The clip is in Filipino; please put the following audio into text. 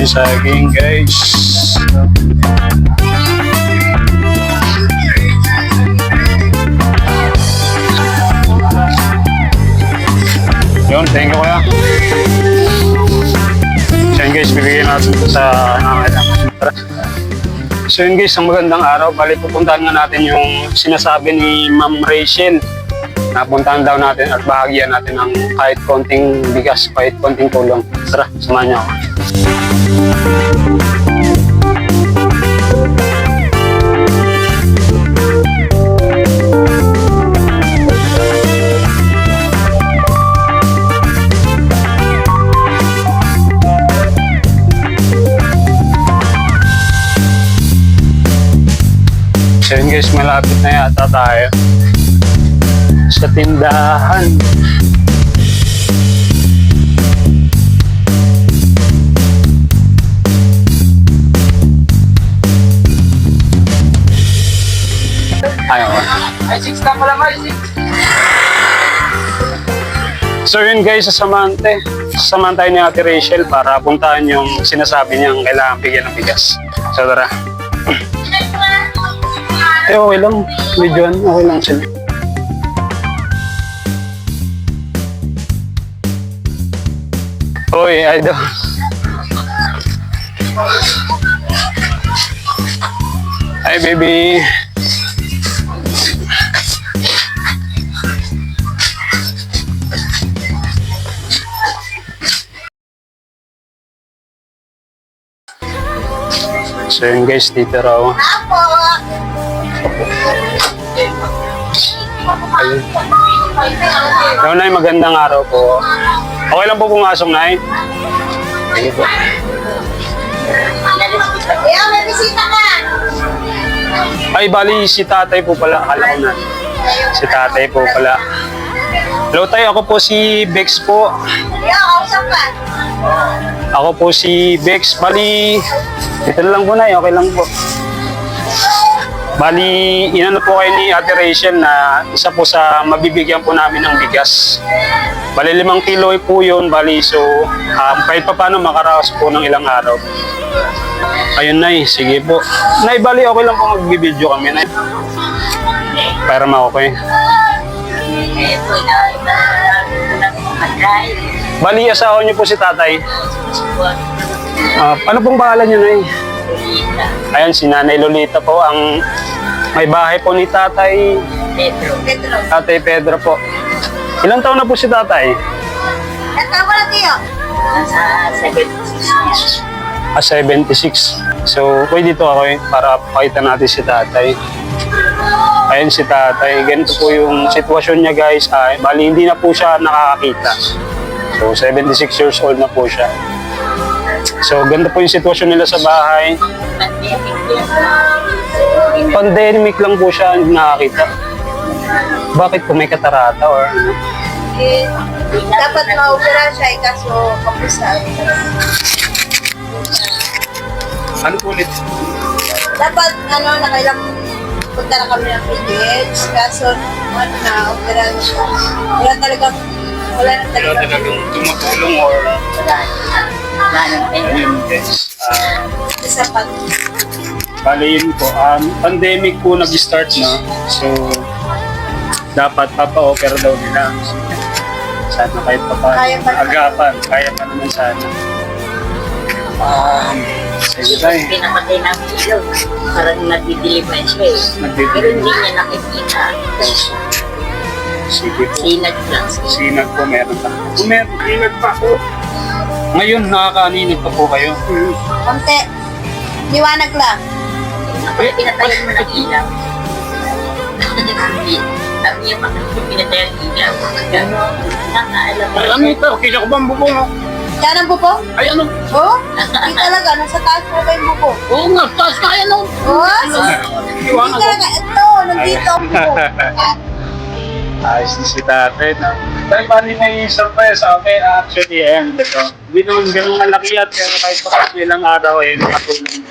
yung saging, guys. Yun, thank you kuya. So yun guys, bibigyan natin sa nangangailangan. So yun guys, ang magandang araw. Bali, pupuntahan nga natin yung sinasabi ni Ma'am Rachel. Napuntahan daw natin at bahagyan natin ng kahit konting bigas, kahit konting tulong. Tara, samahan niyo ako. So yun guys, malapit na yata tayo sa tindahan. Ayaw ko. Ay, 6 na pala, Mars. So yun guys, sasamahan tayo ni Ate Rachel para puntahan yung sinasabi niyang kailangan bigyan ng bigas. So tara. Okay lang, medyo okay lang sila. Hoy, idol. Hi, baby. So yun guys, dito raw. Ayun. So, Nay, magandang araw po. Okay lang po pumasok, Nay? Sige po. May bisita ka! Ay, bali, si tatay po pala. Akala ko na. Si tatay po pala. Hello, tay. Ako po si Bex po. Kausap ka. Ako po si Bex. Bali, ito lang po, Nay. Okay lang po. Bali, inano po kayo ni Ate Rachel na isa po sa mabibigyan po namin ng bigas. Bali, 5 kilo po yun. Bali, so, kahit pa paano makaraos po ng ilang araw. Ayun, Nay. Sige po. Nay, bali, okay lang po magbibideo kami, Nay. Para ma-okay. Bali, asawa niyo po si tatay. Ano pong pangalan niyo, Nay? Ayan, si Nanay Lolita po, ang may bahay po ni Tatay Pedro. Tatay Pedro po. Ilang taon na po si Tatay? At tama na tiyo. Nasa 76. So, pwede dito ako para pakita natin si Tatay. Ayan si Tatay. Ganito po yung sitwasyon niya, guys. Bali, hindi na po siya nakakakita. So, 76 years old na po siya. So, ganda po yung sitwasyon nila sa bahay. Pandemic lang po siya nakakita. Bakit po may katarata or ano? Dapat ma-opera siya kaso kapusa. Ano po ulit? Dapat nakailang punta na kami ng PGH kaso na-opera na siya. Wala na talagang Wala talagang tumutulong or sapat. bali yun po. Pandemic po nag-start na. So, dapat papa-offer daw nila. So, sana kahit Kaya pa naman. agapan. Kaya pa naman sana. Sige tayo. Pinapatay namin ilaw. Parang nagdidilipan siya eh. Pero hindi niya nakikita. Sige po. Sinag lang. Sinag po, meron pa. Meron, sinag pa po. Ngayon, nakakaaninag pa po kayo. Konti. Liwanag lang. Pinatayan mo ng ilaw. Sabi niya, bakit pinatayan ng ilaw? Gano'n. Nakaalam mo. Ano ito? Kisa ko ba ang bubong? Yan ang bubong? Ay, ano? Oo? Hindi talaga. Nasa taas mo ba yung bubong? Oo nga, taas kaya no. Oo? Hindi talaga. Ito, nandito ang bubong. Ayos na si tatay. Dahil paano yung naiisip pa sa akin, actually, ayan, ito. Hindi naman ganun malaki at pero kahit pa ilang araw, nakatulong.